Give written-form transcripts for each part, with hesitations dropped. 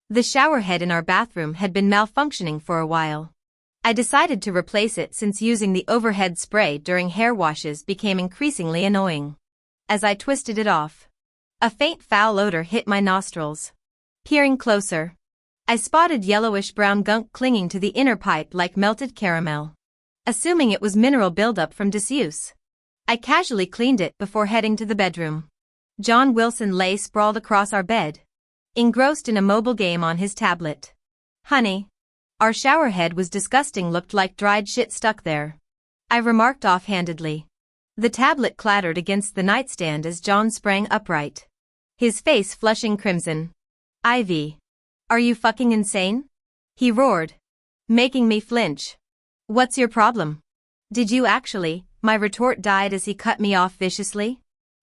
The shower head in our bathroom had been malfunctioning for a while. I decided to replace it since using the overhead spray during hair washes became increasingly annoying. As I twisted it off, a faint foul odor hit my nostrils. Peering closer, I spotted yellowish-brown gunk clinging to the inner pipe like melted caramel. Assuming it was mineral buildup from disuse, I casually cleaned it before heading to the bedroom. John Wilson lay sprawled across our bed, engrossed in a mobile game on his tablet. "Honey, our shower head was disgusting, looked like dried shit stuck there," I remarked offhandedly. The tablet clattered against the nightstand as John sprang upright, his face flushing crimson. "Ivy, are you fucking insane?" he roared, making me flinch. "What's your problem?" "Did you actually?" My retort died as he cut me off viciously.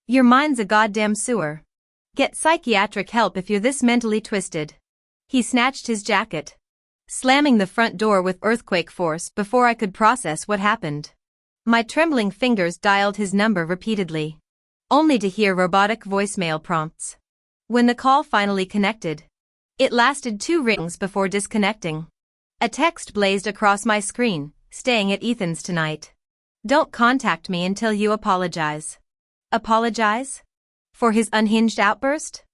"Your mind's a goddamn sewer. Get psychiatric help if you're this mentally twisted." He snatched his jacket, slamming the front door with earthquake force before I could process what happened. My trembling fingers dialed his number repeatedly, only to hear robotic voicemail prompts. When the call finally connected, it lasted 2 rings before disconnecting. A text blazed across my screen, "Staying at Ethan's tonight. Don't contact me until you apologize." Apologize? For his unhinged outburst?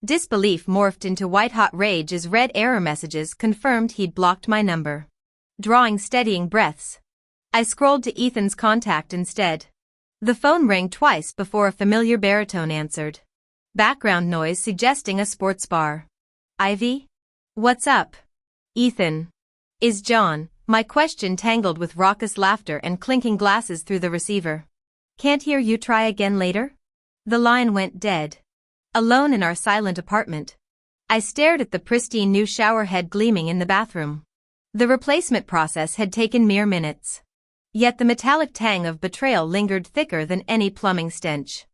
Disbelief morphed into white-hot rage as red error messages confirmed he'd blocked my number. Drawing steadying breaths, I scrolled to Ethan's contact instead. The phone rang twice before a familiar baritone answered, background noise suggesting a sports bar. "Ivy? What's up?" "Ethan. Is John?" My question tangled with raucous laughter and clinking glasses through the receiver. "Can't hear you, try again later?" The line went dead. Alone in our silent apartment, I stared at the pristine new shower head gleaming in the bathroom. The replacement process had taken mere minutes. Yet the metallic tang of betrayal lingered thicker than any plumbing stench.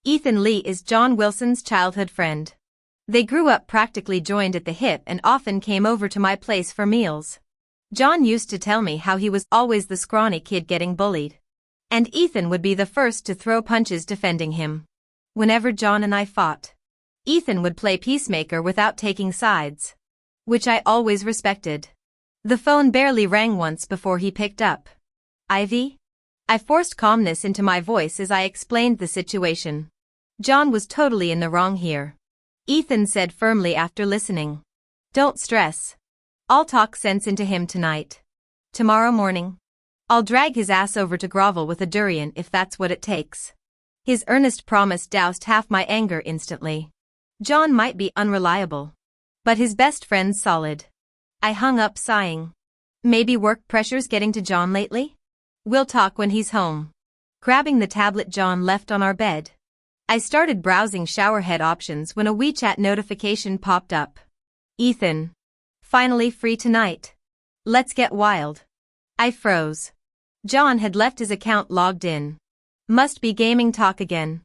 Ethan Lee is John Wilson's childhood friend. They grew up practically joined at the hip and often came over to my place for meals. John used to tell me how he was always the scrawny kid getting bullied, and Ethan would be the first to throw punches defending him. Whenever John and I fought, Ethan would play peacemaker without taking sides, which I always respected. The phone barely rang once before he picked up. "Ivy?" I forced calmness into my voice as I explained the situation. John was totally in the wrong here, Ethan said firmly after listening. "Don't stress. I'll talk sense into him tonight. Tomorrow morning, I'll drag his ass over to grovel with a durian if that's what it takes." His earnest promise doused half my anger instantly. John might be unreliable, but his best friend's solid. I hung up sighing. Maybe work pressure's getting to John lately? "We'll talk when he's home." Grabbing the tablet John left on our bed, I started browsing showerhead options when a WeChat notification popped up. "Ethan. Finally free tonight. Let's get wild." I froze. John had left his account logged in. Must be gaming talk again.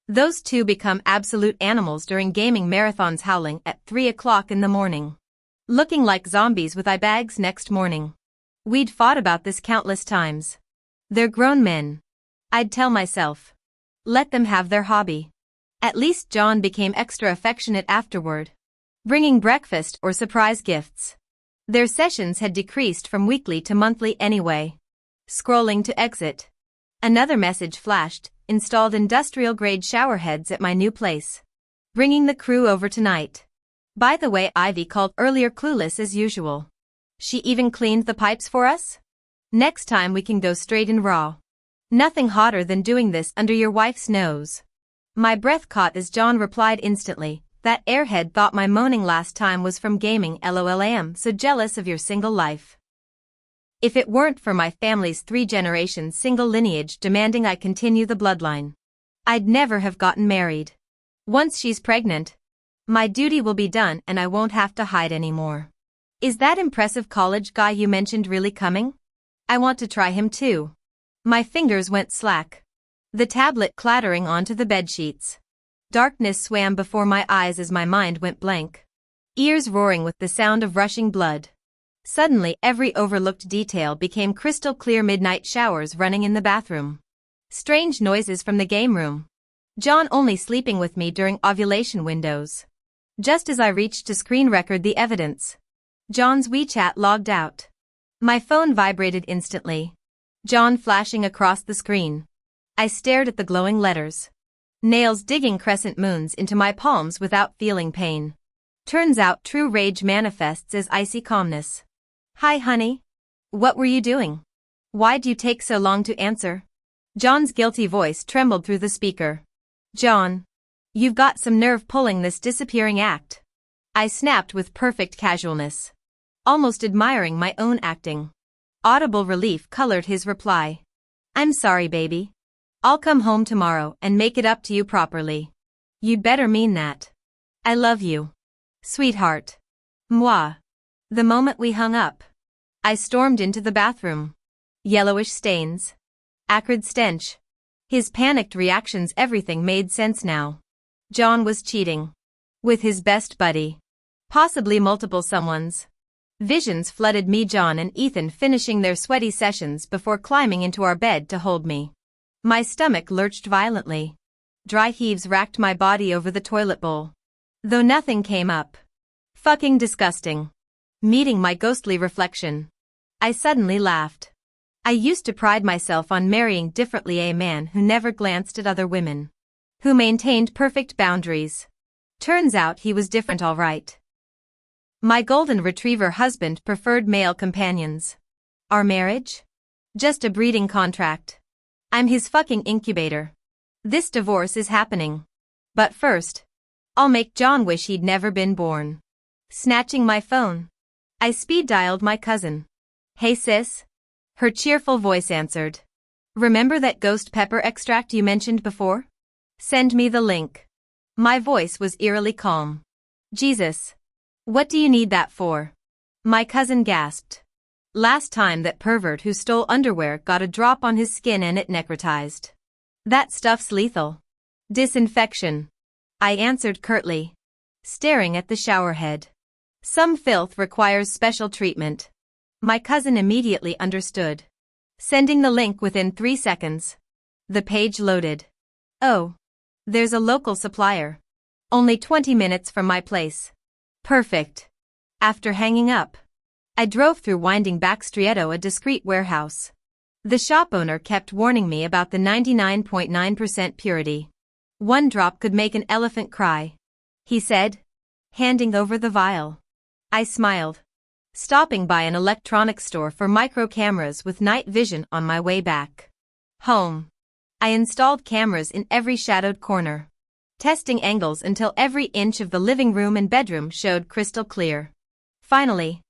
Those two become absolute animals during gaming marathons, howling at 3 o'clock in the morning, looking like zombies with eye bags next morning. We'd fought about this countless times. They're grown men, I'd tell myself. Let them have their hobby. At least John became extra affectionate afterward, bringing breakfast or surprise gifts. Their sessions had decreased from weekly to monthly anyway. Scrolling to exit, another message flashed: installed industrial-grade showerheads at my new place. Bringing the crew over tonight. By the way, Ivy called earlier clueless as usual. She even cleaned the pipes for us? Next time we can go straight in raw. Nothing hotter than doing this under your wife's nose. My breath caught as John replied instantly, "That airhead thought my moaning last time was from gaming. LOL, I am so jealous of your single life. If it weren't for my family's 3-generation single lineage demanding I continue the bloodline, I'd never have gotten married. Once she's pregnant, my duty will be done and I won't have to hide anymore. Is that impressive college guy you mentioned really coming? I want to try him too." My fingers went slack, the tablet clattering onto the bedsheets. Darkness swam before my eyes as my mind went blank, ears roaring with the sound of rushing blood. Suddenly every overlooked detail became crystal clear: midnight showers running in the bathroom, strange noises from the game room, John only sleeping with me during ovulation windows. Just as I reached to screen record the evidence, John's WeChat logged out. My phone vibrated instantly. John flashing across the screen. I stared at the glowing letters. Nails digging crescent moons into my palms without feeling pain. Turns out true rage manifests as icy calmness. Hi honey. What were you doing? Why'd you take so long to answer? John's guilty voice trembled through the speaker. John. You've got some nerve pulling this disappearing act. I snapped with perfect casualness. Almost admiring my own acting. Audible relief colored his reply. I'm sorry baby. I'll come home tomorrow and make it up to you properly. You'd better mean that. I love you. Sweetheart. Moi. The moment we hung up, I stormed into the bathroom. Yellowish stains. Acrid stench. His panicked reactions, everything made sense now. John was cheating. With his best buddy. Possibly multiple someones. Visions flooded me, John and Ethan finishing their sweaty sessions before climbing into our bed to hold me. My stomach lurched violently. Dry heaves racked my body over the toilet bowl. Though nothing came up. Fucking disgusting. Meeting my ghostly reflection. I suddenly laughed. I used to pride myself on marrying differently, a man who never glanced at other women. Who maintained perfect boundaries. Turns out he was different, all right. My golden retriever husband preferred male companions. Our marriage? Just a breeding contract. I'm his fucking incubator. This divorce is happening. But first, I'll make John wish he'd never been born. Snatching my phone, I speed dialed my cousin. Hey sis? Her cheerful voice answered. Remember that ghost pepper extract you mentioned before? Send me the link. My voice was eerily calm. Jesus. What do you need that for? My cousin gasped. Last time that pervert who stole underwear got a drop on his skin and it necrotized. That stuff's lethal. Disinfection. I answered curtly. Staring at the shower head. Some filth requires special treatment. My cousin immediately understood. Sending the link within 3 seconds. The page loaded. Oh. There's a local supplier. Only 20 minutes from my place. Perfect. After hanging up, I drove through winding back streets, a discreet warehouse. The shop owner kept warning me about the 99.9% purity. One drop could make an elephant cry. He said, handing over the vial. I smiled. Stopping by an electronics store for micro cameras with night vision on my way back home. I installed cameras in every shadowed corner. Testing angles until every inch of the living room and bedroom showed crystal clear. Finally,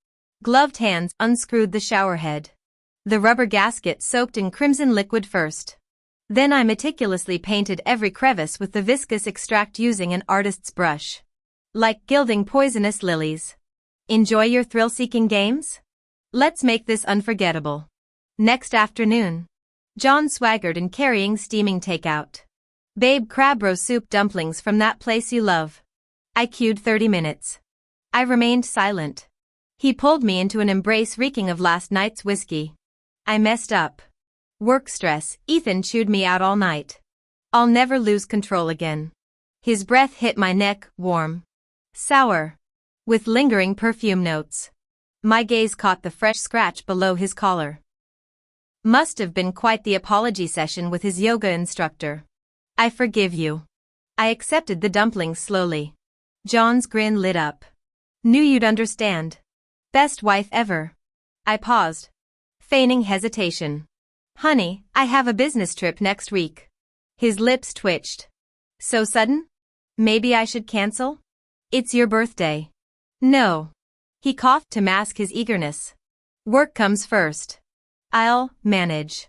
gloved hands unscrewed the shower head. The rubber gasket soaked in crimson liquid first. Then I meticulously painted every crevice with the viscous extract using an artist's brush. Like gilding poisonous lilies. Enjoy your thrill-seeking games? Let's make this unforgettable. Next afternoon, John swaggered in carrying steaming takeout. Babe, crab roe soup dumplings from that place you love. I queued 30 minutes. I remained silent. He pulled me into an embrace reeking of last night's whiskey. I messed up. Work stress, Ethan chewed me out all night. I'll never lose control again. His breath hit my neck, warm. Sour. With lingering perfume notes. My gaze caught the fresh scratch below his collar. Must have been quite the apology session with his yoga instructor. I forgive you. I accepted the dumplings slowly. John's grin lit up. Knew you'd understand. Best wife ever. I paused. Feigning hesitation. Honey, I have a business trip next week. His lips twitched. So sudden? Maybe I should cancel? It's your birthday. No. He coughed to mask his eagerness. Work comes first. I'll manage.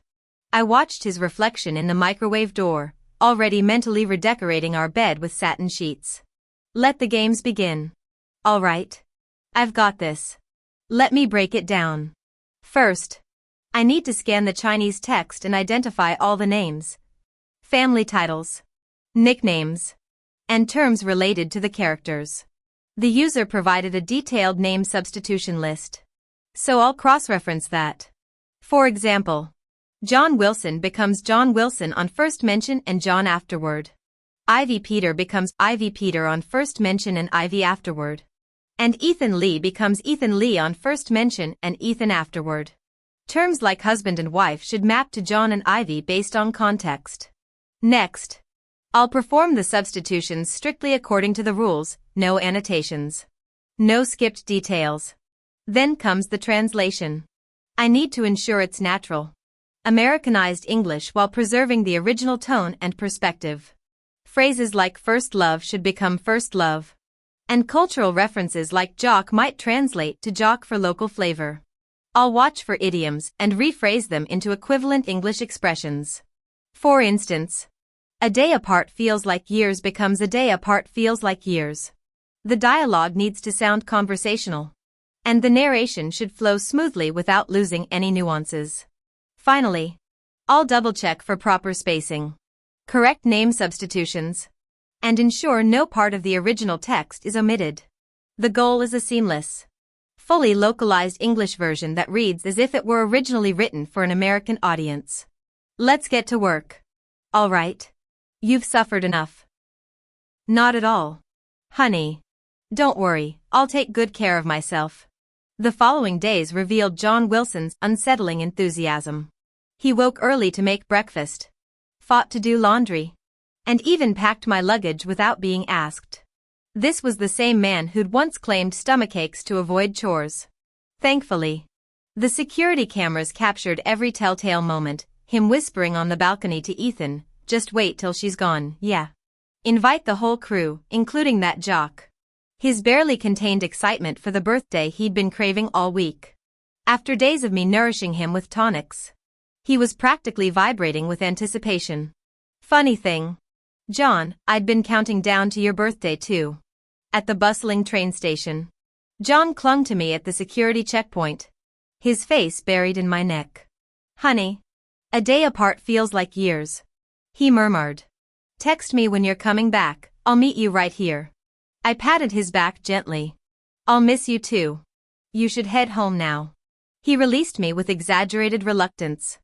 I watched his reflection in the microwave door, already mentally redecorating our bed with satin sheets. Let the games begin. All right. I've got this. Let me break it down. First, I need to scan the Chinese text and identify all the names, family titles, nicknames, and terms related to the characters. The user provided a detailed name substitution list. So I'll cross-reference that. For example, John Wilson becomes John Wilson on first mention and John afterward. Ivy Peter becomes Ivy Peter on first mention and Ivy afterward. And Ethan Lee becomes Ethan Lee on first mention and Ethan afterward. Terms like husband and wife should map to John and Ivy based on context. Next, I'll perform the substitutions strictly according to the rules, no annotations. No skipped details. Then comes the translation. I need to ensure it's natural. Americanized English while preserving the original tone and perspective. Phrases like first love should become first love. And cultural references like jock might translate to jock for local flavor. I'll watch for idioms and rephrase them into equivalent English expressions. For instance, a day apart feels like years becomes a day apart feels like years. The dialogue needs to sound conversational. And the narration should flow smoothly without losing any nuances. Finally, I'll double-check for proper spacing, correct name substitutions, and ensure no part of the original text is omitted. The goal is a seamless, fully localized English version that reads as if it were originally written for an American audience. Let's get to work. All right. You've suffered enough. Not at all. Honey. Don't worry, I'll take good care of myself. The following days revealed John Wilson's unsettling enthusiasm. He woke early to make breakfast, fought to do laundry, and even packed my luggage without being asked. This was the same man who'd once claimed stomachaches to avoid chores. Thankfully, the security cameras captured every telltale moment, him whispering on the balcony to Ethan, "Just wait till she's gone, yeah. Invite the whole crew, including that jock." His barely contained excitement for the birthday he'd been craving all week. After days of me nourishing him with tonics, he was practically vibrating with anticipation. Funny thing, John, I'd been counting down to your birthday too. At the bustling train station, John clung to me at the security checkpoint, his face buried in my neck. "Honey, a day apart feels like years," he murmured. "Text me when you're coming back, I'll meet you right here." I patted his back gently. "I'll miss you too. You should head home now." He released me with exaggerated reluctance,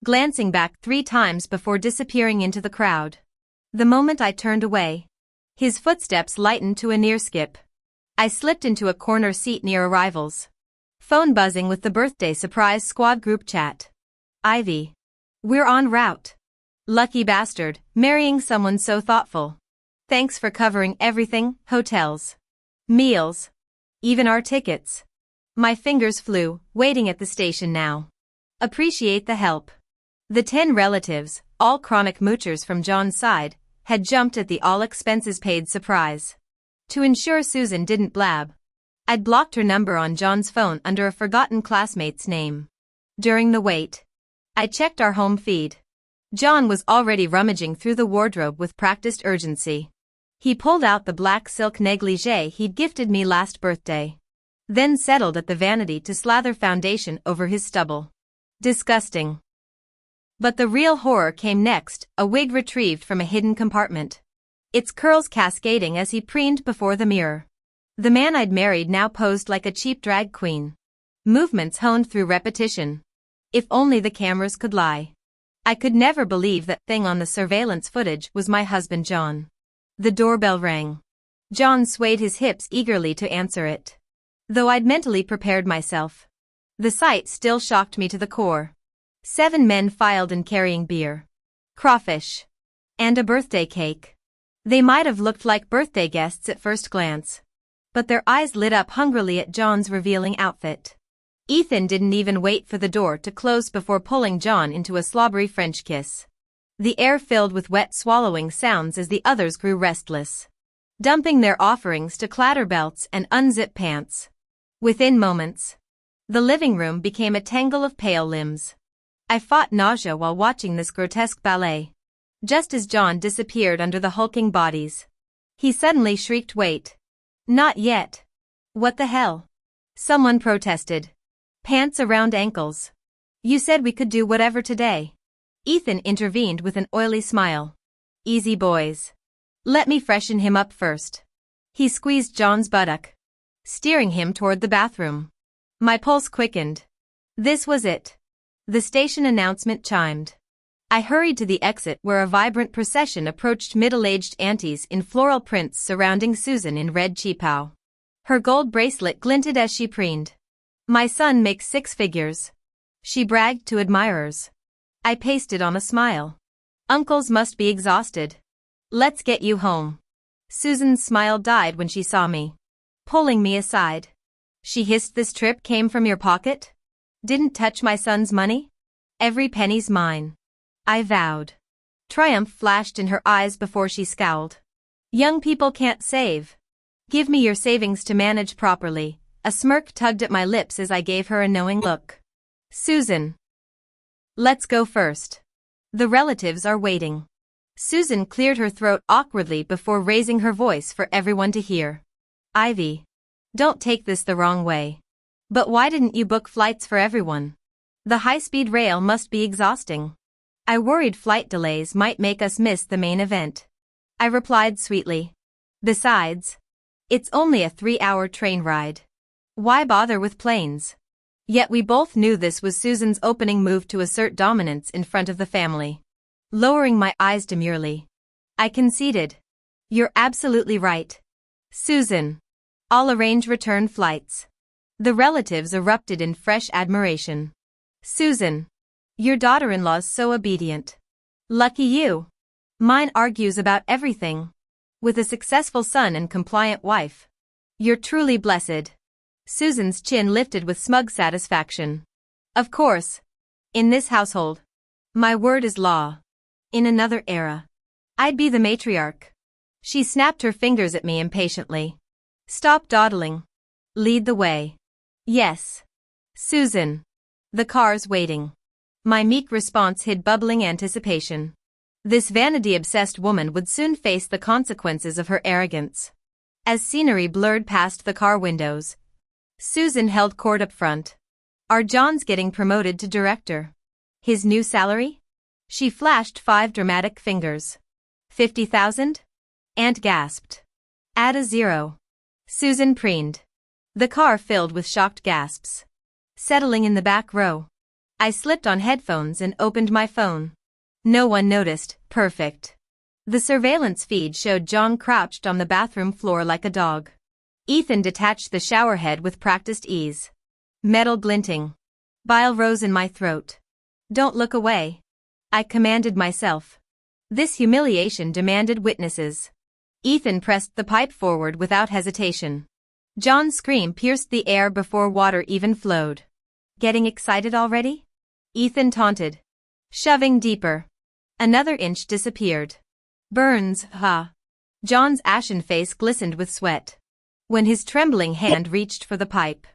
glancing back 3 times before disappearing into the crowd. The moment I turned away, his footsteps lightened to a near skip. I slipped into a corner seat near arrivals, phone buzzing with the birthday surprise squad group chat. "Ivy. We're en route. Lucky bastard, marrying someone so thoughtful. Thanks for covering everything, hotels, meals, even our tickets." My fingers flew, waiting at the station now. Appreciate the help. The 10 relatives, all chronic moochers from John's side, had jumped at the all-expenses-paid surprise. To ensure Susan didn't blab, I'd blocked her number on John's phone under a forgotten classmate's name. During the wait, I checked our home feed. John was already rummaging through the wardrobe with practiced urgency. He pulled out the black silk negligee he'd gifted me last birthday, then settled at the vanity to slather foundation over his stubble. Disgusting. But the real horror came next, a wig retrieved from a hidden compartment, its curls cascading as he preened before the mirror. The man I'd married now posed like a cheap drag queen, movements honed through repetition. If only the cameras could lie. I could never believe that thing on the surveillance footage was my husband John. The doorbell rang. John swayed his hips eagerly to answer it, though I'd mentally prepared myself. The sight still shocked me to the core. 7 men filed in carrying beer, crawfish, and a birthday cake. They might have looked like birthday guests at first glance, but their eyes lit up hungrily at John's revealing outfit. Ethan didn't even wait for the door to close before pulling John into a slobbery French kiss. The air filled with wet swallowing sounds as the others grew restless, dumping their offerings to clatter belts and unzip pants. Within moments, the living room became a tangle of pale limbs. I fought nausea while watching this grotesque ballet. Just as John disappeared under the hulking bodies, he suddenly shrieked, "Wait. Not yet." "What the hell?" someone protested. "Pants around ankles. You said we could do whatever today." Ethan intervened with an oily smile. "Easy boys. Let me freshen him up first." He squeezed John's buttock, steering him toward the bathroom. My pulse quickened. This was it. The station announcement chimed. I hurried to the exit where a vibrant procession approached middle-aged aunties in floral prints surrounding Susan in red cheapao. Her gold bracelet glinted as she preened. "My son makes 6 figures." She bragged to admirers. I pasted on a smile. "Uncles must be exhausted. Let's get you home." Susan's smile died when she saw me. Pulling me aside. She hissed, "This trip came from your pocket? Didn't touch my son's money? Every penny's mine," I vowed. Triumph flashed in her eyes before she scowled. "Young people can't save. Give me your savings to manage properly." A smirk tugged at my lips as I gave her a knowing look. "Susan. Let's go first. The relatives are waiting." Susan cleared her throat awkwardly before raising her voice for everyone to hear. "Ivy. Don't take this the wrong way. But why didn't you book flights for everyone? The high-speed rail must be exhausting." I worried flight delays might make us miss the main event. I replied sweetly. "Besides, it's only a 3-hour train ride. Why bother with planes?" Yet we both knew this was Susan's opening move to assert dominance in front of the family. Lowering my eyes demurely, I conceded. "You're absolutely right, Susan. I'll arrange return flights." The relatives erupted in fresh admiration. "Susan. Your daughter-in-law's so obedient. Lucky you. Mine argues about everything. With a successful son and compliant wife. You're truly blessed." Susan's chin lifted with smug satisfaction. "Of course. In this household, my word is law. In another era, I'd be the matriarch." She snapped her fingers at me impatiently. "Stop dawdling. Lead the way." "Yes, Susan. The car's waiting." My meek response hid bubbling anticipation. This vanity-obsessed woman would soon face the consequences of her arrogance. As scenery blurred past the car windows, Susan held court up front. "Are John's getting promoted to director? His new salary?" She flashed 5 dramatic fingers. 50,000? Aunt gasped. "Add a 0. Susan preened. The car filled with shocked gasps. Settling in the back row, I slipped on headphones and opened my phone. No one noticed. Perfect. The surveillance feed showed John crouched on the bathroom floor like a dog. Ethan detached the shower head with practiced ease. Metal glinting. Bile rose in my throat. "Don't look away," I commanded myself. This humiliation demanded witnesses. Ethan pressed the pipe forward without hesitation. John's scream pierced the air before water even flowed. "Getting excited already?" Ethan taunted. Shoving deeper. Another inch disappeared. "Burns, huh?" John's ashen face glistened with sweat. When his trembling hand reached for the pipe,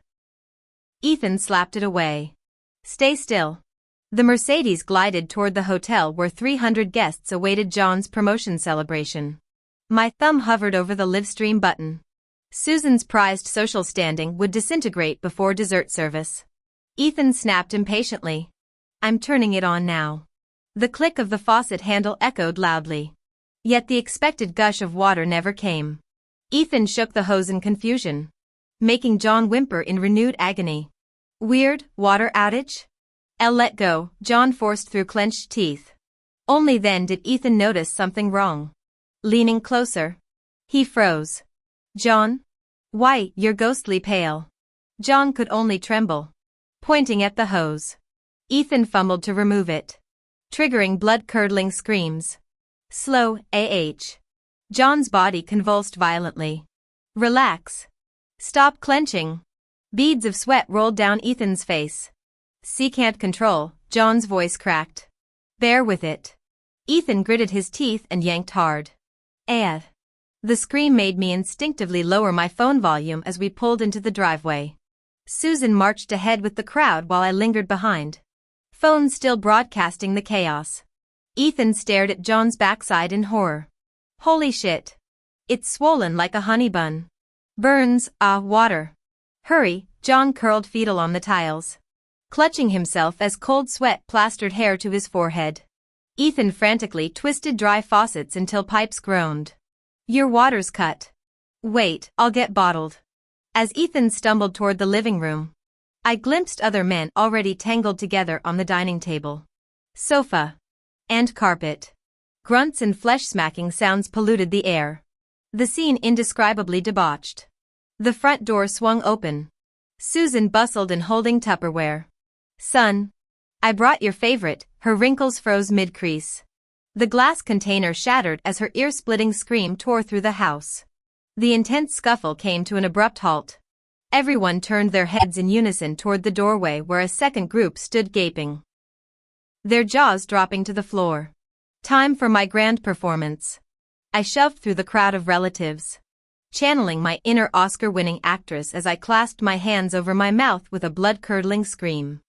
Ethan slapped it away. "Stay still." The Mercedes glided toward the hotel where 300 guests awaited John's promotion celebration. My thumb hovered over the livestream button. Susan's prized social standing would disintegrate before dessert service. Ethan snapped impatiently. "I'm turning it on now." The click of the faucet handle echoed loudly. Yet the expected gush of water never came. Ethan shook the hose in confusion, making John whimper in renewed agony. "Weird, water outage?" "I'll let go," John forced through clenched teeth. Only then did Ethan notice something wrong. Leaning closer, he froze. "John? Why, you're ghostly pale." John could only tremble, pointing at the hose. Ethan fumbled to remove it, triggering blood-curdling screams. "Slow, AH." John's body convulsed violently. "Relax. Stop clenching." Beads of sweat rolled down Ethan's face. "See, can't control," John's voice cracked. "Bear with it." Ethan gritted his teeth and yanked hard. The scream made me instinctively lower my phone volume as we pulled into the driveway. Susan marched ahead with the crowd while I lingered behind, phone still broadcasting the chaos. Ethan stared at John's backside in horror. "Holy shit. It's swollen like a honey bun." "Burns, water." "Hurry," John curled fetal on the tiles, clutching himself as cold sweat plastered hair to his forehead. Ethan frantically twisted dry faucets until pipes groaned. "Your water's cut." "Wait, I'll get bottled." As Ethan stumbled toward the living room, I glimpsed other men already tangled together on the dining table, sofa, and carpet. Grunts and flesh-smacking sounds polluted the air. The scene indescribably debauched. The front door swung open. Susan bustled in holding Tupperware. "Son, I brought your favorite." Her wrinkles froze mid-crease. The glass container shattered as her ear-splitting scream tore through the house. The intense scuffle came to an abrupt halt. Everyone turned their heads in unison toward the doorway where a second group stood gaping, their jaws dropping to the floor. Time for my grand performance. I shoved through the crowd of relatives, channeling my inner Oscar-winning actress as I clasped my hands over my mouth with a blood-curdling scream.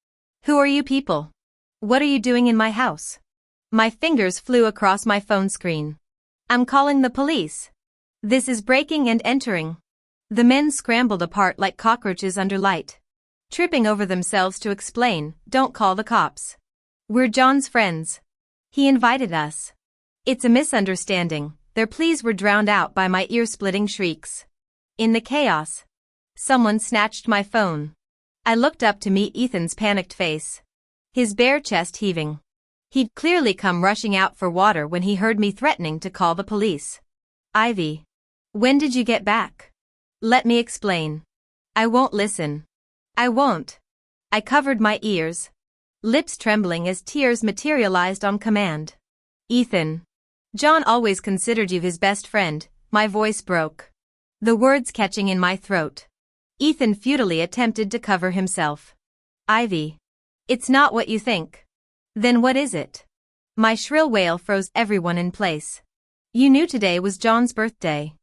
"Who are you people? What are you doing in my house?" My fingers flew across my phone screen. "I'm calling the police. This is breaking and entering." The men scrambled apart like cockroaches under light, tripping over themselves to explain, "Don't call the cops. We're John's friends. He invited us." "It's a misunderstanding." Their pleas were drowned out by my ear-splitting shrieks. In the chaos, someone snatched my phone. I looked up to meet Ethan's panicked face, his bare chest heaving. He'd clearly come rushing out for water when he heard me threatening to call the police. "Ivy, when did you get back? Let me explain." "I won't listen. I won't." I covered my ears, lips trembling as tears materialized on command. "Ethan, John always considered you his best friend." My voice broke, the words catching in my throat. Ethan futilely attempted to cover himself. "Ivy, it's not what you think." "Then what is it?" My shrill wail froze everyone in place. "You knew today was John's birthday.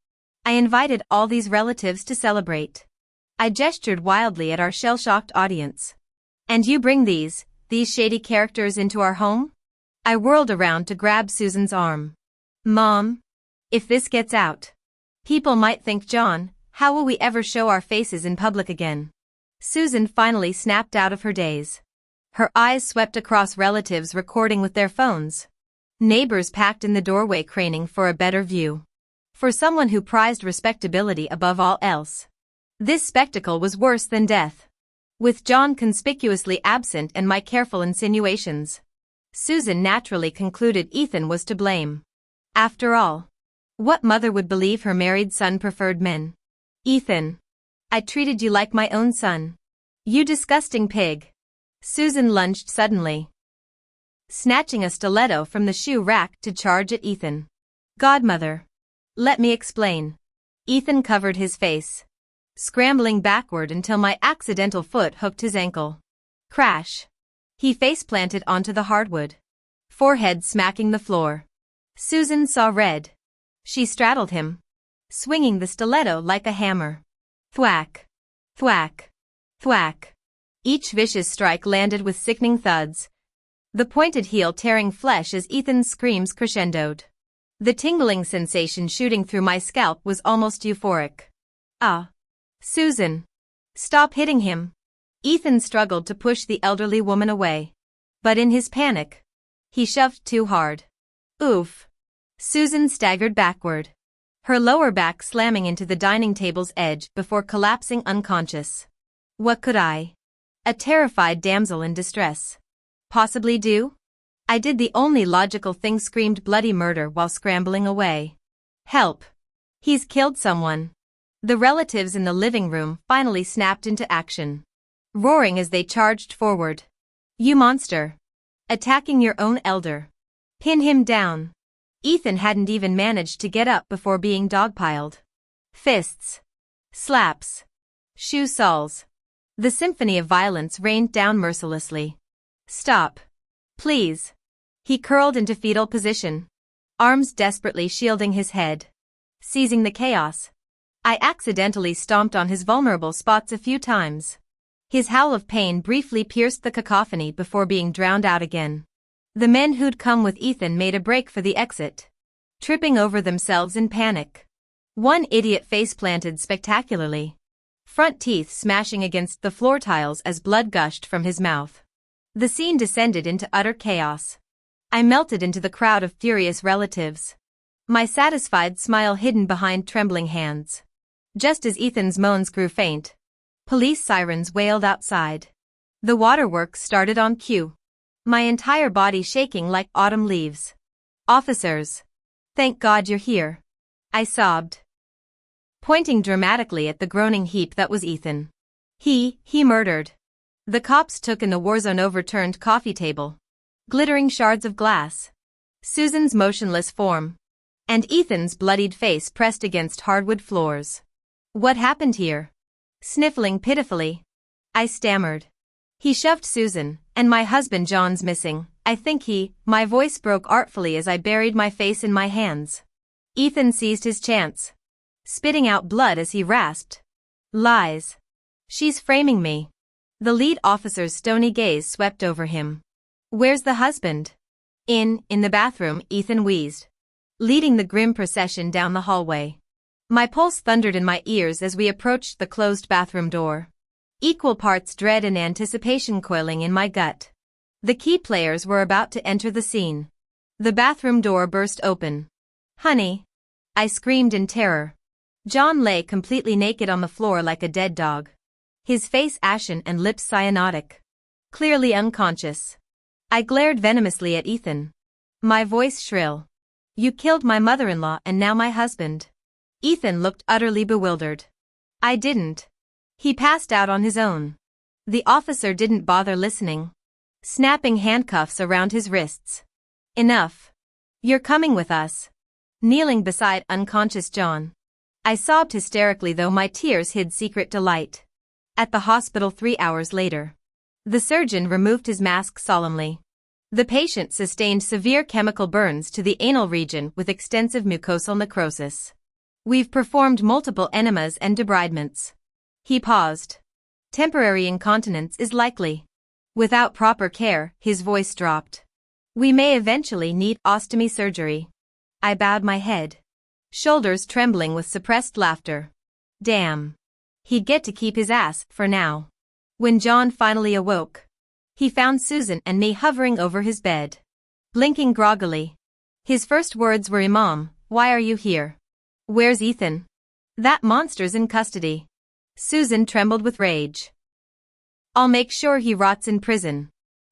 I invited all these relatives to celebrate." I gestured wildly at our shell-shocked audience. "And you bring these shady characters into our home?" I whirled around to grab Susan's arm. "Mom, if this gets out, people might think John, how will we ever show our faces in public again?" Susan finally snapped out of her daze. Her eyes swept across relatives recording with their phones. Neighbors packed in the doorway craning for a better view. For someone who prized respectability above all else, this spectacle was worse than death. With John conspicuously absent and my careful insinuations, Susan naturally concluded Ethan was to blame. After all, what mother would believe her married son preferred men? "Ethan, I treated you like my own son. You disgusting pig." Susan lunged suddenly, snatching a stiletto from the shoe rack to charge at Ethan. "Godmother, let me explain." Ethan covered his face, scrambling backward until my accidental foot hooked his ankle. Crash! He face-planted onto the hardwood, forehead smacking the floor. Susan saw red. She straddled him, swinging the stiletto like a hammer. Thwack! Thwack! Thwack! Each vicious strike landed with sickening thuds, the pointed heel tearing flesh as Ethan's screams crescendoed. The tingling sensation shooting through my scalp was almost euphoric. "Ah! Susan! Stop hitting him!" Ethan struggled to push the elderly woman away, but in his panic, he shoved too hard. Oof! Susan staggered backward, her lower back slamming into the dining table's edge before collapsing unconscious. What could I, a terrified damsel in distress, possibly do? I did the only logical thing: screamed bloody murder while scrambling away. "Help! He's killed someone!" The relatives in the living room finally snapped into action, roaring as they charged forward. "You monster! Attacking your own elder! Pin him down!" Ethan hadn't even managed to get up before being dogpiled. Fists, slaps, shoe soles. The symphony of violence rained down mercilessly. "Stop! Please!" He curled into fetal position, arms desperately shielding his head. Seizing the chaos, I accidentally stomped on his vulnerable spots a few times. His howl of pain briefly pierced the cacophony before being drowned out again. The men who'd come with Ethan made a break for the exit, tripping over themselves in panic. One idiot face-planted spectacularly, front teeth smashing against the floor tiles as blood gushed from his mouth. The scene descended into utter chaos. I melted into the crowd of furious relatives, my satisfied smile hidden behind trembling hands. Just as Ethan's moans grew faint, police sirens wailed outside. The waterworks started on cue. my entire body shaking like autumn leaves. Officers. Thank God you're here. I sobbed, pointing dramatically at the groaning heap that was Ethan. He murdered. The cops took in the war zone overturned coffee table. Glittering shards of glass. Susan's motionless form. And Ethan's bloodied face pressed against hardwood floors. What happened here? Sniffling pitifully, I stammered. He shoved Susan, and my husband John's missing. I think my voice broke artfully as I buried my face in my hands. Ethan seized his chance, spitting out blood as he rasped. Lies. She's framing me. The lead officer's stony gaze swept over him. Where's the husband? In the bathroom, Ethan wheezed, leading the grim procession down the hallway. My pulse thundered in my ears as we approached the closed bathroom door. Equal parts dread and anticipation coiling in my gut. The key players were about to enter the scene. The bathroom door burst open. Honey! I screamed in terror. John lay completely naked on the floor like a dead dog. His face ashen and lips cyanotic. Clearly unconscious. I glared venomously at Ethan. My voice shrill. You killed my mother-in-law and now my husband. Ethan looked utterly bewildered. I didn't. He passed out on his own. The officer didn't bother listening, snapping handcuffs around his wrists. Enough. You're coming with us. Kneeling beside unconscious John. I sobbed hysterically though my tears hid secret delight. At the hospital 3 hours later. The surgeon removed his mask solemnly. The patient sustained severe chemical burns to the anal region with extensive mucosal necrosis. We've performed multiple enemas and debridements. He paused. Temporary incontinence is likely. Without proper care, his voice dropped. We may eventually need ostomy surgery. I bowed my head, shoulders trembling with suppressed laughter. Damn. He'd get to keep his ass for now. When John finally awoke, he found Susan and me hovering over his bed, blinking groggily. His first words were, Imam, why are you here? Where's Ethan? That monster's in custody. Susan trembled with rage. I'll make sure he rots in prison.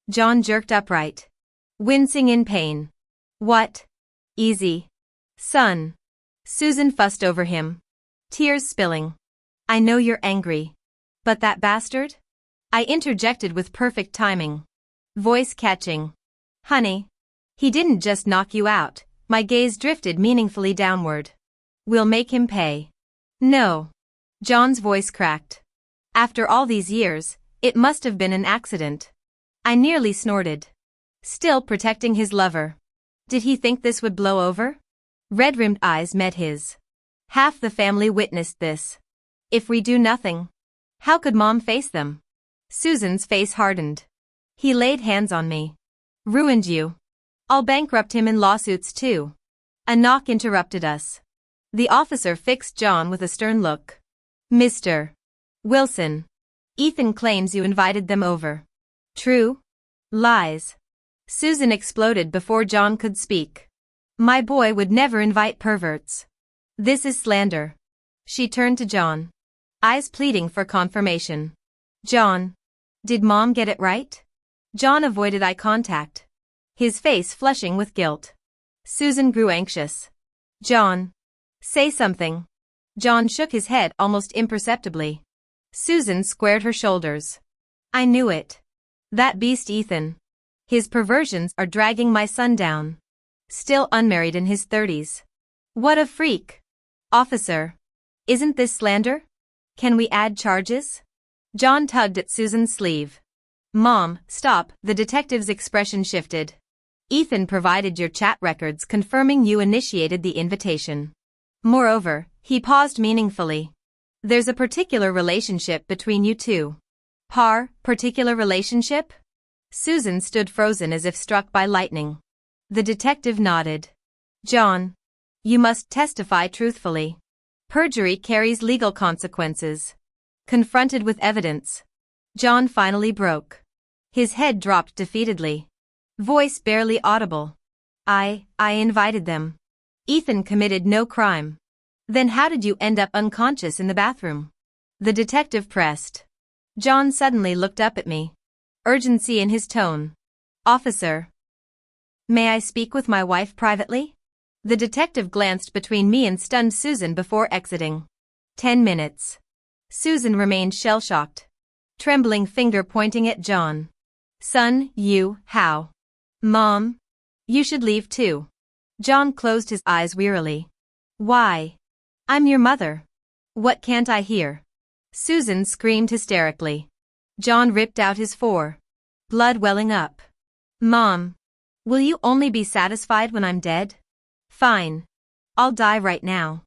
John jerked upright, wincing in pain. What? Easy. Son. Susan fussed over him, tears spilling. I know you're angry. But that bastard? I interjected with perfect timing, voice catching. Honey. He didn't just knock you out. My gaze drifted meaningfully downward. We'll make him pay. No. John's voice cracked. After all these years, it must have been an accident. I nearly snorted. Still protecting his lover. Did he think this would blow over? Red-rimmed eyes met his. Half the family witnessed this. If we do nothing, how could Mom face them? Susan's face hardened. He laid hands on me. Ruined you. I'll bankrupt him in lawsuits too. A knock interrupted us. The officer fixed John with a stern look. Mr. Wilson. Ethan claims you invited them over. True? Lies. Susan exploded before John could speak. My boy would never invite perverts. This is slander. She turned to John, eyes pleading for confirmation. John. Did Mom get it right? John avoided eye contact, his face flushing with guilt. Susan grew anxious. John. Say something. John shook his head almost imperceptibly. Susan squared her shoulders. I knew it. That beast Ethan. His perversions are dragging my son down. Still unmarried in his 30s. What a freak. Officer. Isn't this slander? Can we add charges? John tugged at Susan's sleeve. Mom, stop. The detective's expression shifted. Ethan provided your chat records confirming you initiated the invitation. Moreover, he paused meaningfully. There's a particular relationship between you two. Particular relationship? Susan stood frozen as if struck by lightning. The detective nodded. John. You must testify truthfully. Perjury carries legal consequences. Confronted with evidence, John finally broke. His head dropped defeatedly. Voice barely audible. I invited them. Ethan committed no crime. Then how did you end up unconscious in the bathroom? The detective pressed. John suddenly looked up at me. Urgency in his tone. Officer. May I speak with my wife privately? The detective glanced between me and stunned Susan before exiting. 10 minutes. Susan remained shell-shocked. Trembling finger pointing at John. Son, how? Mom? You should leave too. John closed his eyes wearily. Why? I'm your mother. What can't I hear? Susan screamed hysterically. John ripped out his blood welling up. Mom. Will you only be satisfied when I'm dead? Fine. I'll die right now.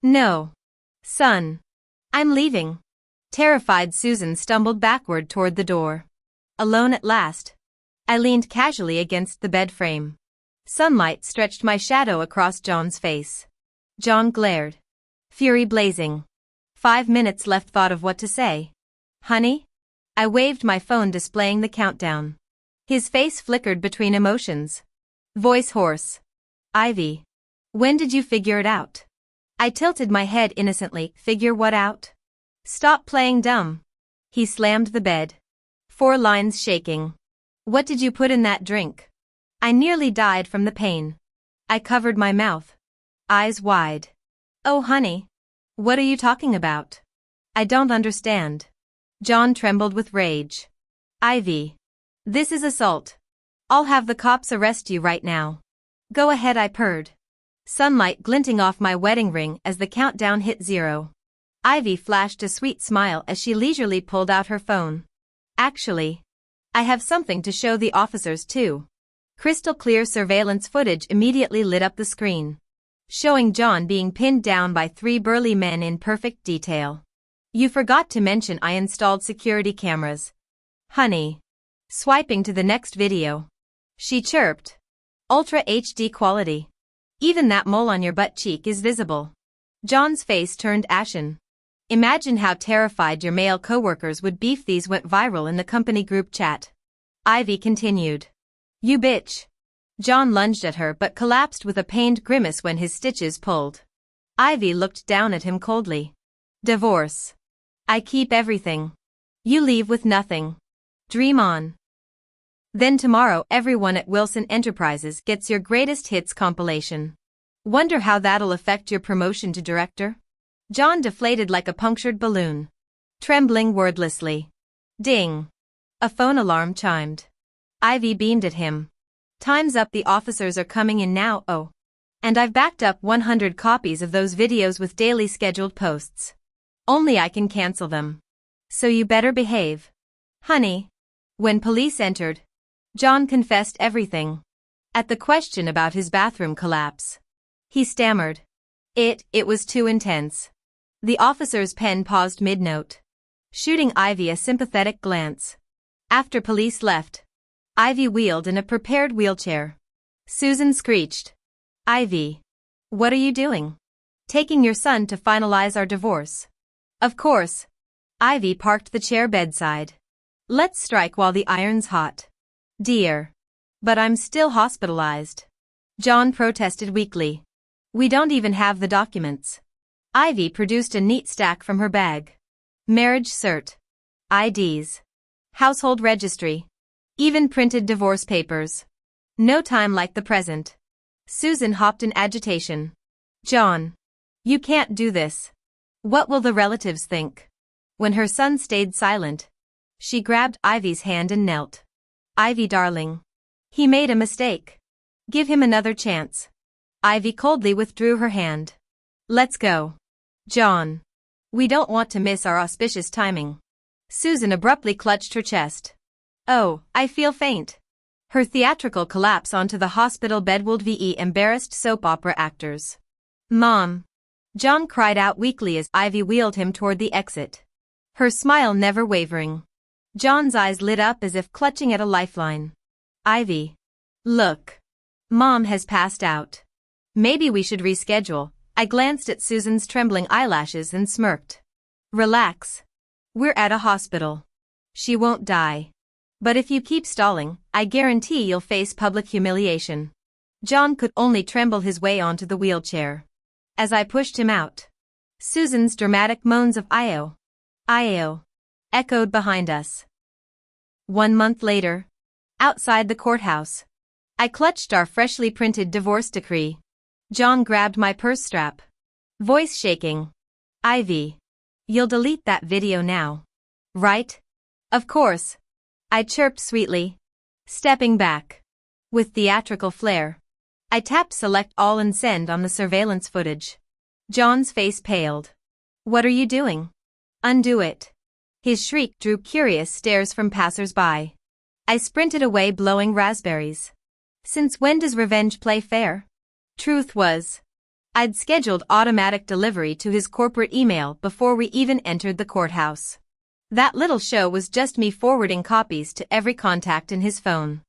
No. Son. I'm leaving. Terrified Susan stumbled backward toward the door. Alone at last. I leaned casually against the bed frame. Sunlight stretched my shadow across John's face. John glared. Fury blazing. 5 minutes left, thought of what to say. Honey? I waved my phone displaying the countdown. His face flickered between emotions. Voice hoarse. Ivy. When did you figure it out? I tilted my head innocently. Figure what out? Stop playing dumb. He slammed the bed. 4 lines shaking. What did you put in that drink? I nearly died from the pain. I covered my mouth. Eyes wide. Oh honey. What are you talking about? I don't understand. John trembled with rage. Ivy. This is assault. I'll have the cops arrest you right now. Go ahead, I purred. Sunlight glinting off my wedding ring as the countdown hit 0. Ivy flashed a sweet smile as she leisurely pulled out her phone. Actually, I have something to show the officers too. Crystal clear surveillance footage immediately lit up the screen, showing John being pinned down by 3 burly men in perfect detail. You forgot to mention I installed security cameras. Honey. Swiping to the next video. She chirped. Ultra HD quality. Even that mole on your butt cheek is visible. John's face turned ashen. Imagine how terrified your male coworkers would be if these went viral in the company group chat. Ivy continued. You bitch. John lunged at her but collapsed with a pained grimace when his stitches pulled. Ivy looked down at him coldly. Divorce. I keep everything. You leave with nothing. Dream on. Then tomorrow everyone at Wilson Enterprises gets your greatest hits compilation. Wonder how that'll affect your promotion to director? John deflated like a punctured balloon. Trembling wordlessly. Ding. A phone alarm chimed. Ivy beamed at him. Time's up, the officers are coming in now. Oh. And I've backed up 100 copies of those videos with daily scheduled posts. Only I can cancel them. So you better behave. Honey. When police entered, John confessed everything. At the question about his bathroom collapse, he stammered. It was too intense. The officer's pen paused mid-note, shooting Ivy a sympathetic glance. After police left, Ivy wheeled in a prepared wheelchair. Susan screeched. Ivy. What are you doing? Taking your son to finalize our divorce. Of course. Ivy parked the chair bedside. Let's strike while the iron's hot. Dear. But I'm still hospitalized. John protested weakly. We don't even have the documents. Ivy produced a neat stack from her bag. Marriage cert. IDs. Household registry. Even printed divorce papers. No time like the present. Susan hopped in agitation. John. You can't do this. What will the relatives think? When her son stayed silent, she grabbed Ivy's hand and knelt. Ivy darling. He made a mistake. Give him another chance. Ivy coldly withdrew her hand. Let's go. John. We don't want to miss our auspicious timing. Susan abruptly clutched her chest. Oh, I feel faint. Her theatrical collapse onto the hospital bed would ve embarrassed soap opera actors. Mom. John cried out weakly as Ivy wheeled him toward the exit. Her smile never wavering. John's eyes lit up as if clutching at a lifeline. Ivy. Look. Mom has passed out. Maybe we should reschedule. I glanced at Susan's trembling eyelashes and smirked. Relax. We're at a hospital. She won't die. But if you keep stalling, I guarantee you'll face public humiliation. John could only tremble his way onto the wheelchair. As I pushed him out, Susan's dramatic moans of "Io! Io!" echoed behind us. 1 month later, Outside the courthouse. I clutched our freshly printed divorce decree. John grabbed my purse strap. Voice shaking. Ivy. You'll delete that video now. Right? Of course. I chirped sweetly. Stepping back. With theatrical flair. I tapped select all and send on the surveillance footage. John's face paled. What are you doing? Undo it. His shriek drew curious stares from passers-by. I sprinted away blowing raspberries. Since when does revenge play fair? Truth was, I'd scheduled automatic delivery to his corporate email before we even entered the courthouse. That little show was just me forwarding copies to every contact in his phone.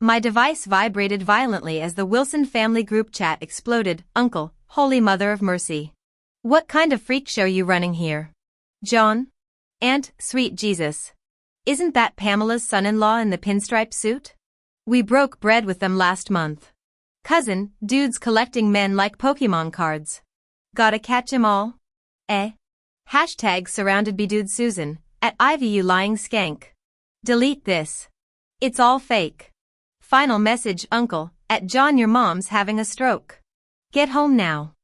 My device vibrated violently as the Wilson family group chat exploded. Uncle, Holy Mother of Mercy. What kind of freak show you running here? John? Aunt, sweet Jesus. Isn't that Pamela's son-in-law in the pinstripe suit? We broke bread with them last month. Cousin, dudes collecting men like Pokemon cards. Gotta catch 'em all? Eh? Hashtag surrounded be dude Susan, at Ivy you lying skank. Delete this. It's all fake. Final message Uncle, at John your mom's having a stroke. Get home now.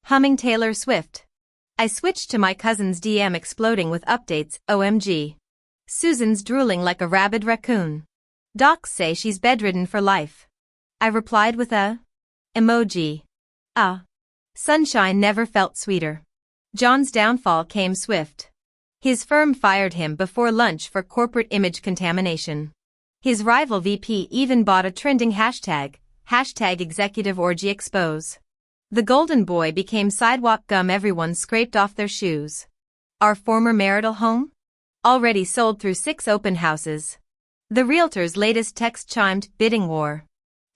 Humming Taylor Swift. I switched to my cousin's DM exploding with updates. OMG. Susan's drooling like a rabid raccoon. Docs say she's bedridden for life. I replied with a emoji. Sunshine never felt sweeter. John's downfall came swift. His firm fired him before lunch for corporate image contamination. His rival VP even bought a trending hashtag executive orgy expose. The golden boy became sidewalk gum everyone scraped off their shoes. Our former marital home? Already sold through 6 open houses. The realtor's latest text chimed, bidding war.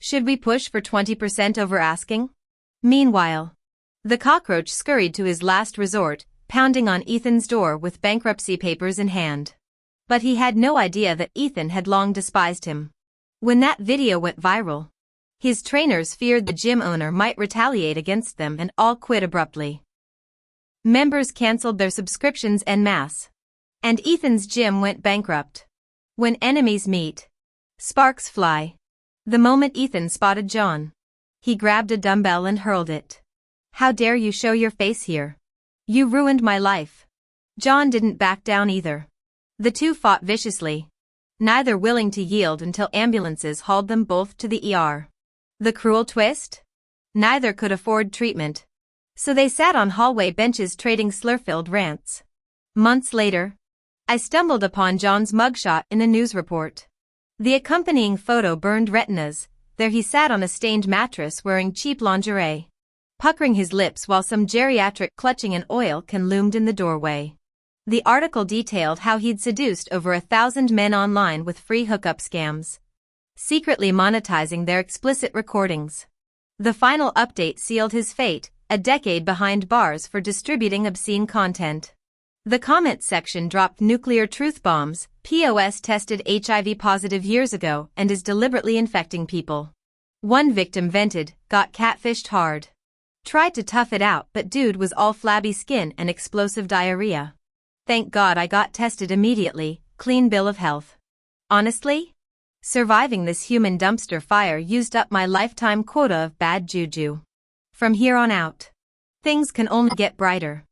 Should we push for 20% over asking? Meanwhile, the cockroach scurried to his last resort, pounding on Ethan's door with bankruptcy papers in hand. But he had no idea that Ethan had long despised him. When that video went viral, his trainers feared the gym owner might retaliate against them and all quit abruptly. Members canceled their subscriptions en masse. And Ethan's gym went bankrupt. When enemies meet, sparks fly. The moment Ethan spotted John, he grabbed a dumbbell and hurled it. How dare you show your face here? You ruined my life. John didn't back down either. The two fought viciously, neither willing to yield until ambulances hauled them both to the ER. The cruel twist? Neither could afford treatment. So they sat on hallway benches trading slur-filled rants. Months later, I stumbled upon John's mugshot in a news report. The accompanying photo burned retinas. There he sat on a stained mattress wearing cheap lingerie, puckering his lips while some geriatric clutching an oil can loomed in the doorway. The article detailed how he'd seduced over 1,000 men online with free hookup scams, secretly monetizing their explicit recordings. The final update sealed his fate, a decade behind bars for distributing obscene content. The comment section dropped nuclear truth bombs. POS tested HIV positive years ago and is deliberately infecting people. One victim vented, got catfished hard. Tried to tough it out but dude was all flabby skin and explosive diarrhea. Thank God I got tested immediately, clean bill of health. Honestly? Surviving this human dumpster fire used up my lifetime quota of bad juju. From here on out, things can only get brighter.